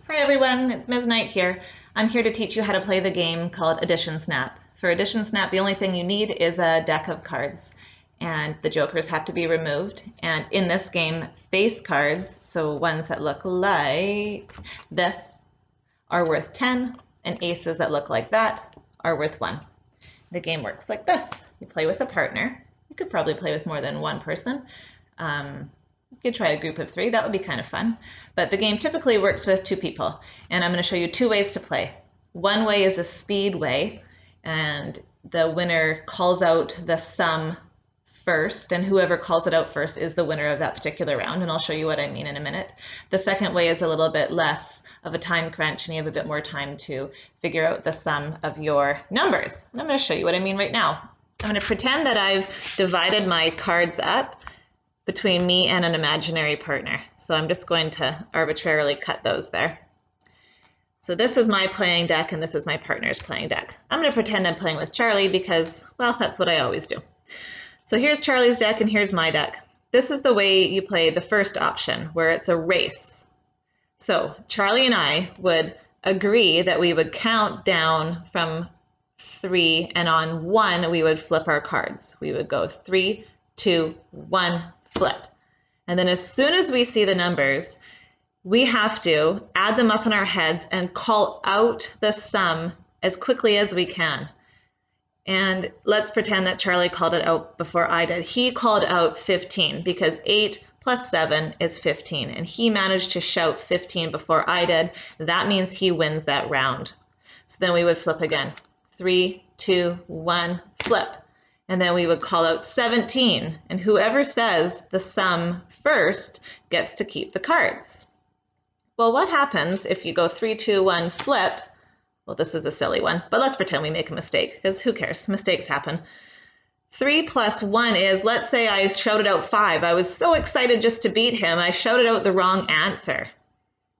Hi everyone, it's Ms. Knight here. I'm here to teach you how to play the game called Addition Snap. For Addition Snap, the only thing you need is a deck of cards, and the jokers have to be removed. And in this game, face cards, so ones that look like this, are worth 10, and aces that look like that are worth 1. The game works like this. You play with a partner. You could probably play with more than one person. You could try a group of 3, that would be kind of fun. But the game typically works with 2 people, and I'm going to show you 2 ways to play. One way is a speed way, and the winner calls out the sum first, and whoever calls it out first is the winner of that particular round, and I'll show you what I mean in a minute. The second way is a little bit less of a time crunch, and you have a bit more time to figure out the sum of your numbers. And I'm going to show you what I mean right now. I'm going to pretend that I've divided my cards up between me and an imaginary partner. So I'm just going to arbitrarily cut those there. So this is my playing deck and this is my partner's playing deck. I'm going to pretend I'm playing with Charlie because, well, that's what I always do. So here's Charlie's deck and here's my deck. This is the way you play the first option, where it's a race. So Charlie and I would agree that we would count down from 3, and on 1 we would flip our cards. We would go 3, 2, 1, flip. And then as soon as we see the numbers, we have to add them up in our heads and call out the sum as quickly as we can. And let's pretend that Charlie called it out before I did. He called out 15 because 8 plus 7 is 15, and he managed to shout 15 before I did. That means he wins that round. So then we would flip again. 3, 2, 1, flip. And then we would call out 17, and whoever says the sum first gets to keep the cards. Well, what happens if you go 3, 2, 1, flip? Well, this is a silly one, but let's pretend we make a mistake, because who cares? Mistakes happen. 3 plus 1 is, let's say I shouted out 5. I was so excited just to beat him, I shouted out the wrong answer.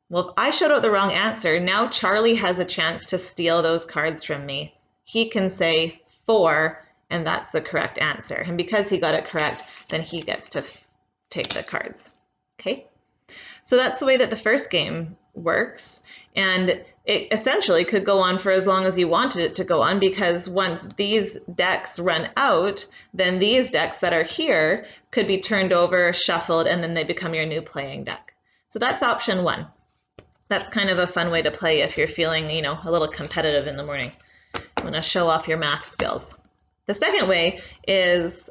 Well, if I shouted out the wrong answer, now Charlie has a chance to steal those cards from me. He can say 4, and that's the correct answer. And because he got it correct, then he gets to take the cards. Okay? So that's the way that the first game works. And it essentially could go on for as long as you wanted it to go on, because once these decks run out, then these decks that are here could be turned over, shuffled, and then they become your new playing deck. So that's option 1. That's kind of a fun way to play if you're feeling, a little competitive in the morning. You want to show off your math skills. The second way is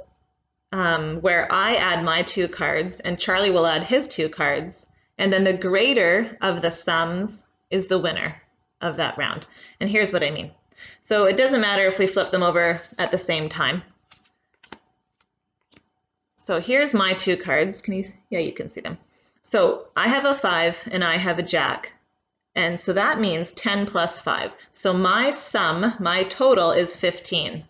where I add my 2 cards and Charlie will add his 2 cards, and then the greater of the sums is the winner of that round. And here's what I mean. So it doesn't matter if we flip them over at the same time. So here's my 2 cards. Yeah, you can see them. So I have a 5 and I have a jack. And so that means 10 plus 5. So my sum, my total is 15.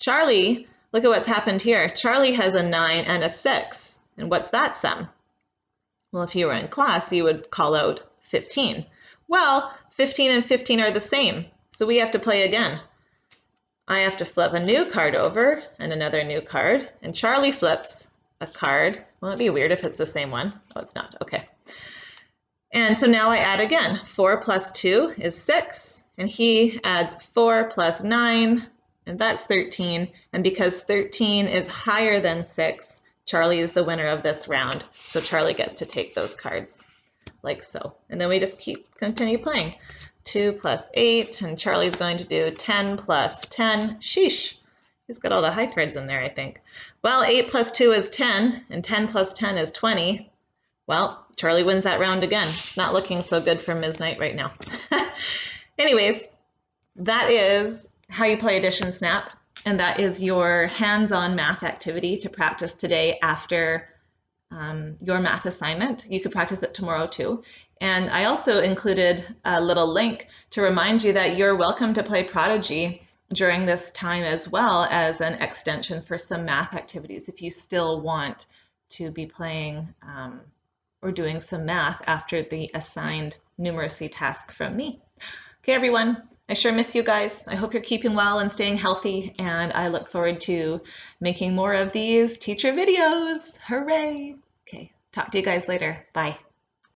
Charlie, look at what's happened here. Charlie has a 9 and a 6. And what's that sum? Well, if you were in class, you would call out 15. Well, 15 and 15 are the same, so we have to play again. I have to flip a new card over and another new card, and Charlie flips a card. Well, it'd be weird if it's the same one. Oh, it's not. Okay. And so now I add again. 4 plus 2 is 6, and he adds 4 plus 9, and that's 13. And because 13 is higher than 6, Charlie is the winner of this round. So Charlie gets to take those cards, like so. And then we just continue playing. 2 plus 8, and Charlie's going to do 10 plus 10. Sheesh. He's got all the high cards in there, I think. Well, 8 plus 2 is 10, and 10 plus 10 is 20. Well, Charlie wins that round again. It's not looking so good for Ms. Knight right now. Anyways, that is how you play Addition Snap, and that is your hands-on math activity to practice today after your math assignment. You could practice it tomorrow too. And I also included a little link to remind you that you're welcome to play Prodigy during this time, as well as an extension for some math activities if you still want to be playing or doing some math after the assigned numeracy task from me. Okay, everyone, I sure miss you guys. I hope you're keeping well and staying healthy, and I look forward to making more of these teacher videos. Hooray! Okay, talk to you guys later. Bye.